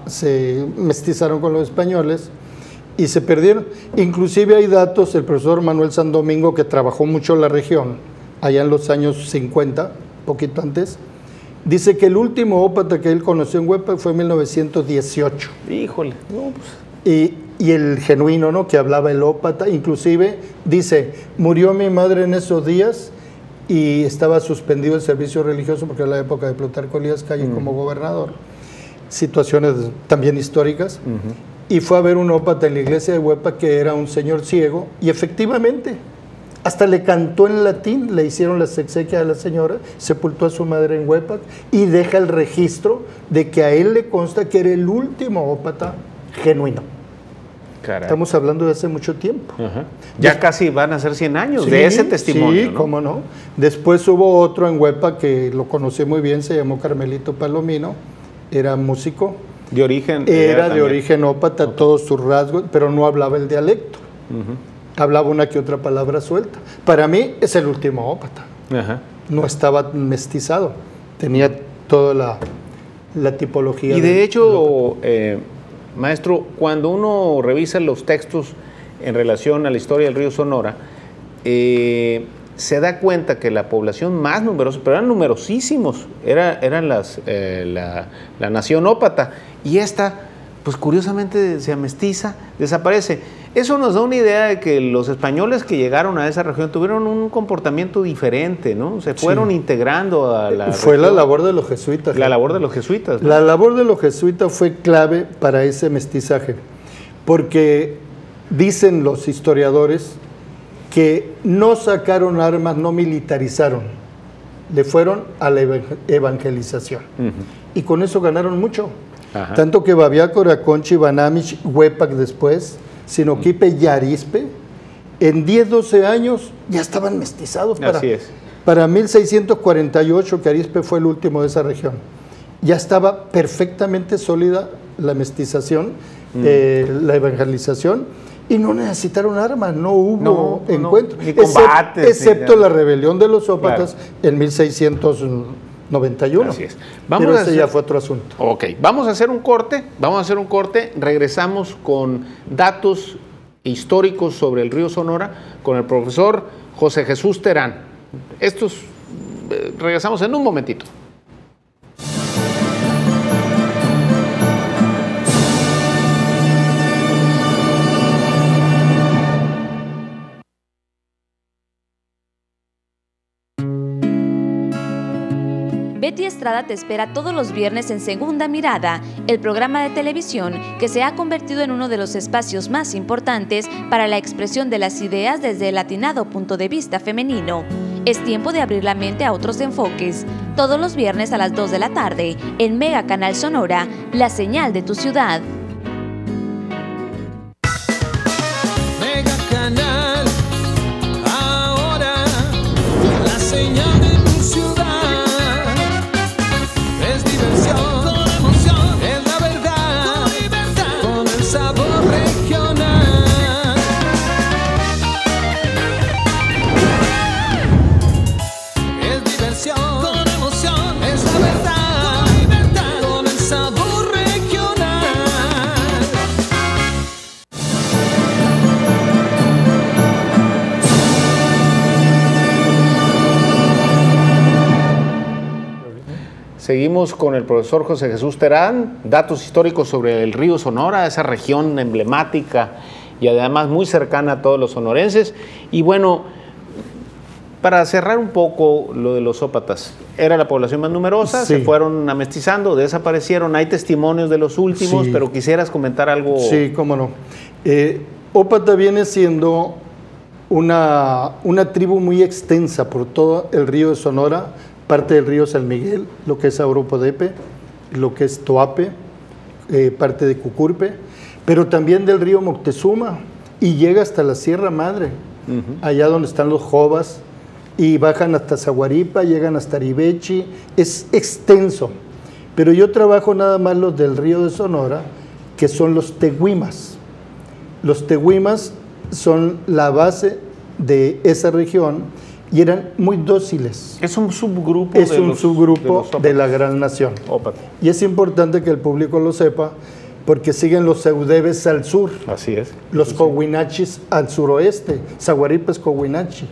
se mestizaron con los españoles y se perdieron. Inclusive hay datos, el profesor Manuel San Domingo, que trabajó mucho en la región, allá en los años 50, poquito antes, dice que el último ópata que él conoció en Huepac fue en 1918. Híjole. No, pues. Y el genuino, ¿no?, que hablaba el ópata, inclusive dice, murió mi madre en esos días y estaba suspendido el servicio religioso porque era la época de Plutarco Elías Calles como gobernador. Situaciones también históricas. Y fue a ver un ópata en la iglesia de Huepac que era un señor ciego, y efectivamente hasta le cantó en latín, le hicieron las exequias a la señora, sepultó a su madre en Huepac y deja el registro de que a él le consta que era el último ópata genuino. Caray. Estamos hablando de hace mucho tiempo. Ya casi van a ser 100 años de ese testimonio. Sí, ¿no? Cómo no. Después hubo otro en Huepac que lo conocí muy bien, se llamó Carmelito Palomino, era músico. De origen. Era de origen ópata, todos sus rasgos, pero no hablaba el dialecto. Hablaba una que otra palabra suelta. Para mí es el último ópata. No estaba mestizado, tenía toda la tipología. Y de hecho, maestro, cuando uno revisa los textos en relación a la historia del río Sonora, se da cuenta que la población más numerosa, pero eran numerosísimos, eran la nación ópata, y esta, pues curiosamente se amestiza, desaparece. Eso nos da una idea de que los españoles que llegaron a esa región tuvieron un comportamiento diferente, ¿no? Se fueron integrando a la Fue región. la labor de los jesuitas. La labor de los jesuitas, ¿no? La labor de los jesuitas fue clave para ese mestizaje, porque dicen los historiadores que no sacaron armas, no militarizaron, le fueron a la evangelización. Y con eso ganaron mucho. Tanto que Babiaco, Raconchi, Banamich, Huepac después, Sinoquipe y Arizpe, en 10, 12 años ya estaban mestizados. Para 1648, que Arizpe fue el último de esa región, ya estaba perfectamente sólida la mestización, la evangelización, y no necesitaron armas, no hubo encuentro, ni combates, excepto la rebelión de los ópatas en 1691. Así es. Pero ese ya fue otro asunto. Ok, vamos a hacer un corte, regresamos con datos históricos sobre el río Sonora con el profesor José Jesús Terán. Regresamos en un momentito. Betty Estrada te espera todos los viernes en Segunda Mirada, el programa de televisión que se ha convertido en uno de los espacios más importantes para la expresión de las ideas desde el atinado punto de vista femenino. Es tiempo de abrir la mente a otros enfoques. Todos los viernes a las 2 de la tarde, en Mega Canal Sonora, la señal de tu ciudad. Mega Canal, ahora la señal de tu ciudad. Es diversión, con emoción, es la verdad, con libertad, con el sabor regional. Es diversión, con emoción, es la verdad, con libertad, con el sabor regional. Seguimos con el profesor José Jesús Terán, datos históricos sobre el río Sonora, esa región emblemática y además muy cercana a todos los sonorenses. Y bueno, para cerrar un poco lo de los ópatas, era la población más numerosa, se fueron amestizando, desaparecieron, hay testimonios de los últimos, pero quisieras comentar algo. Sí, cómo no. Ópata viene siendo una tribu muy extensa por todo el río de Sonora, parte del río San Miguel, lo que es Auropodepe, lo que es Toape, parte de Cucurpe, pero también del río Moctezuma, y llega hasta la Sierra Madre, allá donde están los Jovas, y bajan hasta Zaguaripa, llegan hasta Aribechi, es extenso. Pero yo trabajo nada más los del río de Sonora, que son los tehuimas. Los tehuimas son la base de esa región, y eran muy dóciles. Es un subgrupo Es un subgrupo de la Gran Nación. Ópata. Y es importante que el público lo sepa porque siguen los Seudebes al sur, Así es. los Coahuinachis al suroeste, Zaguaripes Coahuinachi.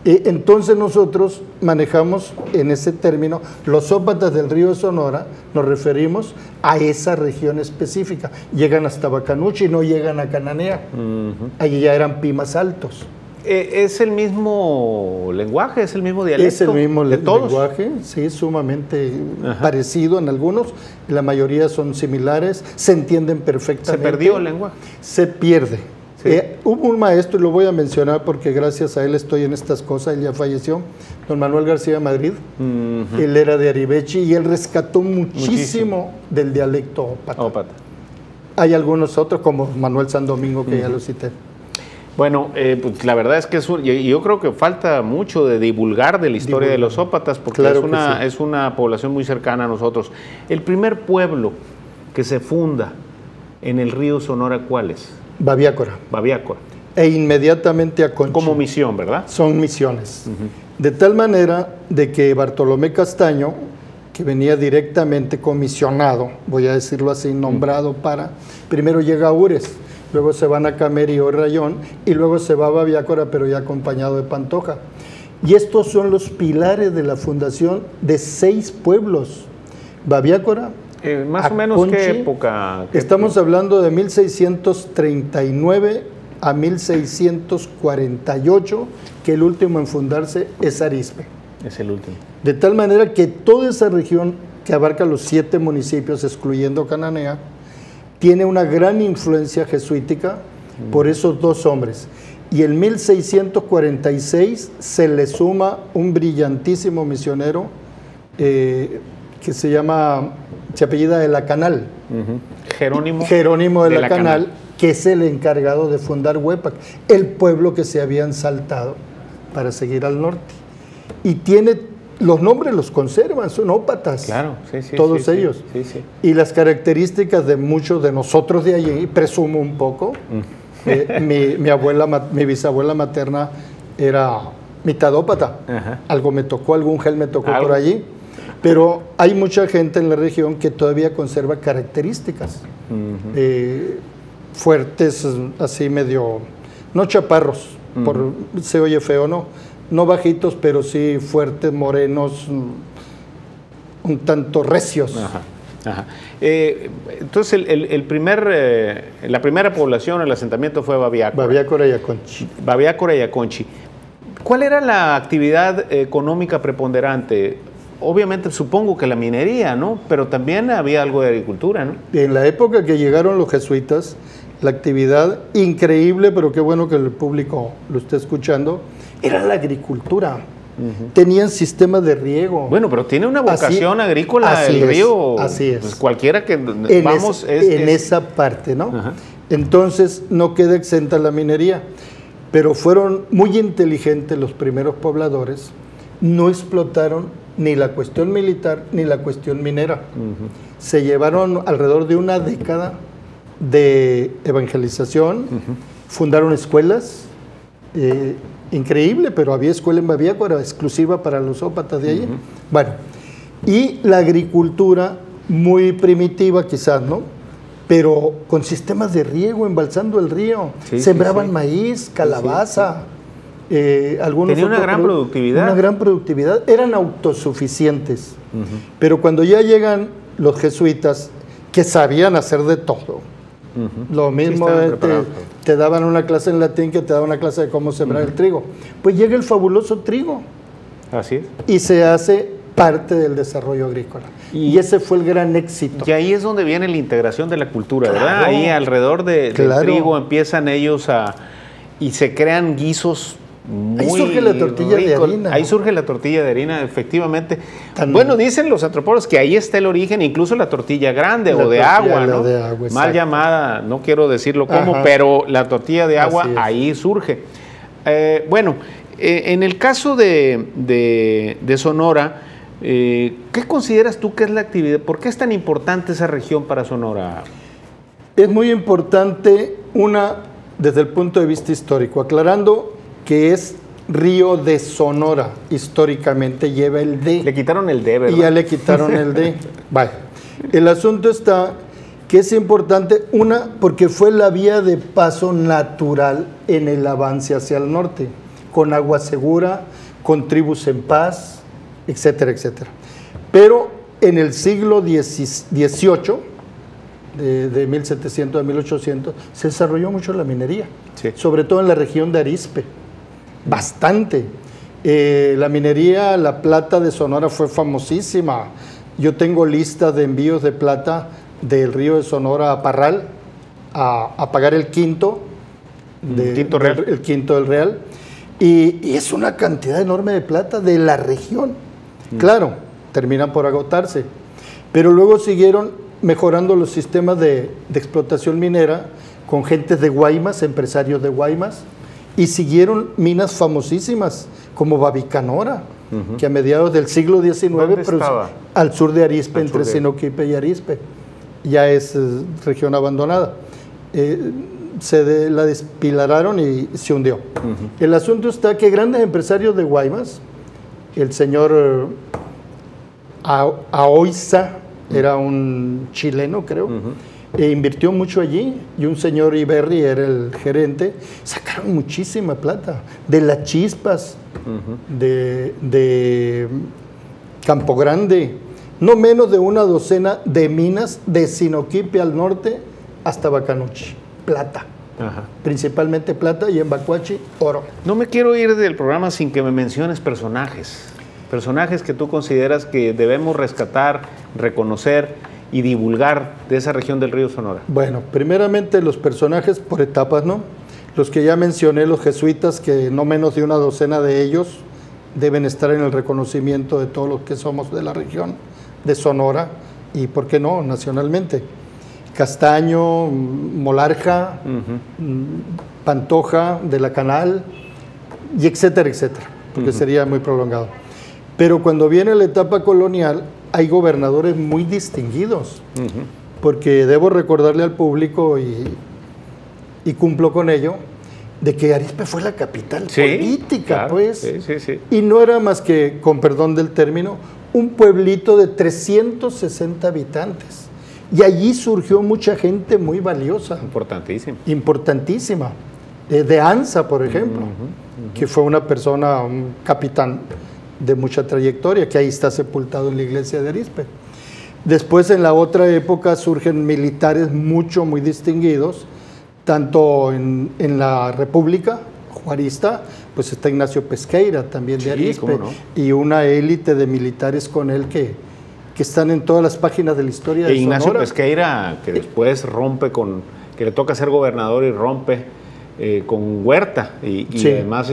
Entonces nosotros manejamos en ese término los ópatas del río Sonora, nos referimos a esa región específica. Llegan hasta Bacanuchi, no llegan a Cananea. Allí ya eran pimas altos. ¿Es el mismo lenguaje? ¿Es el mismo dialecto? Es el mismo de todos. lenguaje, sí, sumamente parecido en algunos, la mayoría son similares, se entienden perfectamente. ¿Se perdió el lenguaje? Se pierde. Sí. Hubo un maestro, y lo voy a mencionar porque gracias a él estoy en estas cosas, él ya falleció, don Manuel García Madrid. Él era de Aribechi y él rescató muchísimo del dialecto ópata. Hay algunos otros, como Manuel San Domingo, que ya lo cité. Bueno, pues la verdad es que yo creo que falta mucho de divulgar de la historia de los ópatas, porque Claro es una población muy cercana a nosotros. El primer pueblo que se funda en el río Sonora, ¿cuál es? Babiácora. Babiácora. E inmediatamente a Conchi. Como misión, ¿verdad? Son misiones. De tal manera de que Bartolomé Castaño, que venía directamente comisionado, voy a decirlo así, nombrado para, primero llega a Ures, luego se van a Camerío y Rayón, y luego se va a Babiácora, pero ya acompañado de Pantoja. Y estos son los pilares de la fundación de 6 pueblos. Babiácora, más o menos, Conchi, ¿qué época? Estamos hablando de 1639 a 1648, que el último en fundarse es Arizpe. Es el último. De tal manera que toda esa región, que abarca los 7 municipios, excluyendo Cananea, tiene una gran influencia jesuítica por esos 2 hombres. Y en 1646 se le suma un brillantísimo misionero que se apellida de la Canal. Jerónimo de la Canal, que es el encargado de fundar Huépac, el pueblo que se habían saltado para seguir al norte. Y tiene, los nombres los conservan, son ópatas. Claro, sí, todos ellos. Sí, sí. Y las características de muchos de nosotros de allí, presumo un poco, mi bisabuela materna era mitad ópata. Algo me tocó, algún gel me tocó por allí. Pero hay mucha gente en la región que todavía conserva características fuertes, así medio, no chaparros, se oye feo, no bajitos, pero sí fuertes, morenos, un tanto recios. Entonces, la primera población, el asentamiento fue Babiácora. Babiácora y Aconchi. Babiácora y Aconchi. ¿Cuál era la actividad económica preponderante? Obviamente, supongo que la minería, ¿no? Pero también había algo de agricultura, ¿no? En la época que llegaron los jesuitas, la actividad increíble, pero qué bueno que el público lo esté escuchando, era la agricultura. Tenían sistemas de riego. Bueno, pero tiene una vocación agrícola el río. Así es. Pues cualquiera que vamos... En esa parte, ¿no? Entonces, no queda exenta la minería. Pero fueron muy inteligentes los primeros pobladores, no explotaron ni la cuestión militar ni la cuestión minera. Se llevaron alrededor de una década de evangelización, fundaron escuelas, increíble, pero había escuela en Babiácora exclusiva para los ópatas de allí. Bueno, y la agricultura muy primitiva quizás, ¿no? Pero con sistemas de riego, embalsando el río, sembraban maíz, calabaza. Algunos tenía una gran productividad. Una gran productividad, eran autosuficientes. Pero cuando ya llegan los jesuitas, que sabían hacer de todo, lo mismo te daban una clase en latín que te daban una clase de cómo sembrar el trigo. Pues llega el fabuloso trigo. Así es. Y se hace parte del desarrollo agrícola. Y ese fue el gran éxito. Y ahí es donde viene la integración de la cultura, ¿verdad? Ahí alrededor del trigo empiezan ellos y se crean guisos muy... Ahí surge la tortilla de harina. Ahí surge la tortilla de harina, efectivamente. Bueno, dicen los antropólogos que ahí está el origen, incluso la tortilla grande o de agua, ¿no? De agua, mal llamada, no quiero decirlo cómo, pero la tortilla de agua ahí surge. Bueno, en el caso de Sonora, ¿qué consideras tú que es la actividad? ¿Por qué es tan importante esa región para Sonora? Es muy importante, desde el punto de vista histórico, aclarando que es Río de Sonora, históricamente lleva el D. Le quitaron el D, ¿verdad? Y ya le quitaron el D. Vale. El asunto está que es importante, una, porque fue la vía de paso natural en el avance hacia el norte, con agua segura, con tribus en paz, etcétera, etcétera. Pero en el siglo XVIII, de 1700 a 1800, se desarrolló mucho la minería, Sí. sobre todo en la región de Arizpe, bastante. La minería, la plata de Sonora fue famosísima. Yo tengo lista de envíos de plata del río de Sonora a Parral a pagar el quinto, Quinto real. el quinto del real. Y es una cantidad enorme de plata de la región. Claro, terminan por agotarse. Pero luego siguieron mejorando los sistemas de explotación minera con gentes de Guaymas, empresarios de Guaymas, y siguieron minas famosísimas como Babicanora, que a mediados del siglo XIX, estaba? al sur de Arizpe, Al sur entre de- Sinoquipe y Arizpe, ya es región abandonada. La despilararon y se hundió. El asunto está que grandes empresarios de Guaymas, el señor Aoiza, era un chileno, creo, invirtió mucho allí, y un señor Iberri era el gerente, sacaron muchísima plata de las Chispas, de Campo Grande, no menos de una docena de minas de Sinoquipe al norte hasta Bacanuchi, plata. Ajá. Principalmente plata, y en Bacuachi, oro. No me quiero ir del programa sin que me menciones personajes. Personajes que tú consideras que debemos rescatar, reconocer y divulgar de esa región del río Sonora. Bueno, primeramente los personajes por etapas, ¿no? Los que ya mencioné, los jesuitas, que no menos de una docena de ellos deben estar en el reconocimiento de todos los que somos de la región de Sonora y, ¿por qué no?, nacionalmente. Castaño, Molarja, Pantoja, de la Canal, y etcétera, etcétera, porque sería muy prolongado. Pero cuando viene la etapa colonial, hay gobernadores muy distinguidos, porque debo recordarle al público, y cumplo con ello, de que Arizpe fue la capital política, claro, pues. Sí. Y no era más que, con perdón del término, un pueblito de 360 habitantes. Y allí surgió mucha gente muy valiosa, Importantísimo. importantísima. De Anza, por ejemplo, que fue una persona, un capitán de mucha trayectoria, que ahí está sepultado en la iglesia de Arizpe. Después, en la otra época, surgen militares muy distinguidos, tanto en la República juarista, pues está Ignacio Pesqueira, también de Sí, Arizpe, cómo no. y una élite de militares con él que están en todas las páginas de la historia de Ignacio Sonora. Pesqueira, que después rompe que le toca ser gobernador y rompe con Huerta, y Sí. además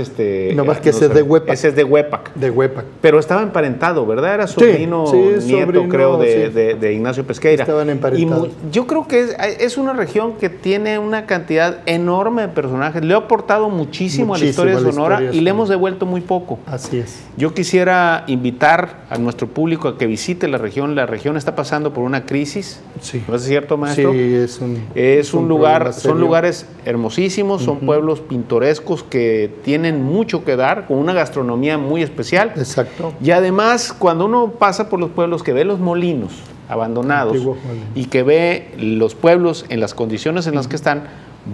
No más que ese es de Huepac. Ese es de Huepac. De Huepac. Pero estaba emparentado, ¿verdad? Era sobrino, sí, nieto, sobrino, creo, sí. de Ignacio Pesqueira. Estaban emparentados. Yo creo que es una región que tiene una cantidad enorme de personajes. Le ha aportado muchísimo a la historia de Sonora historia, y sí. le hemos devuelto muy poco. Así es. Yo quisiera invitar a nuestro público a que visite la región. La región está pasando por una crisis. Sí. ¿No es cierto, maestro? Sí, Es un lugar, problema serio. son lugares hermosísimos, son pueblos pintorescos que tienen mucho que dar, con una gastronomía muy especial. Exacto. Y además, cuando uno pasa por los pueblos, que ve los molinos abandonados Antiguos molinos. y que ve los pueblos en las condiciones en las que están,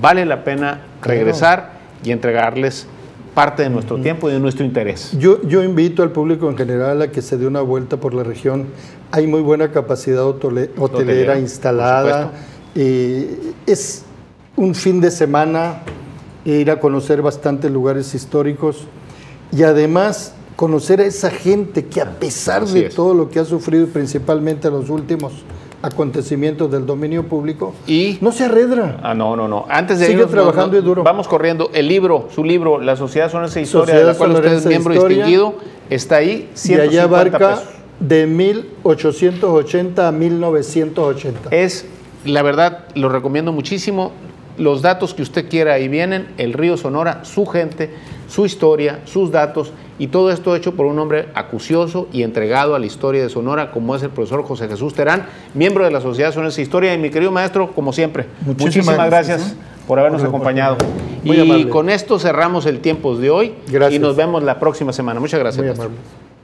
vale la pena regresar y entregarles parte de nuestro tiempo y de nuestro interés. Yo invito al público en general a que se dé una vuelta por la región. Hay muy buena capacidad hotelera instalada. Es un fin de semana ir a conocer bastantes lugares históricos y además conocer a esa gente que, a pesar Así de es. todo lo que ha sufrido, principalmente los últimos acontecimientos del dominio público, Y no se arredra. no. Antes de Sigue irnos, trabajando y duro. Vamos corriendo. Su libro, La Sociedad Sonorense de Historia, de Sociedad la cual usted es Sonorense de miembro Historia. distinguido, está ahí, Y 150 allá abarca pesos. de 1880 a 1980. La verdad, lo recomiendo muchísimo. Los datos que usted quiera ahí vienen, el río Sonora, su gente, su historia, sus datos, y todo esto hecho por un hombre acucioso y entregado a la historia de Sonora, como es el profesor José Jesús Terán, miembro de la Sociedad Sonorense de Historia. Y mi querido maestro, como siempre, muchísimas gracias por habernos Por la acompañado. oportunidad. Muy Y amable. con esto cerramos el Tiempos de hoy. Gracias. Y nos vemos la próxima semana. Muchas gracias. Muy maestro. amable.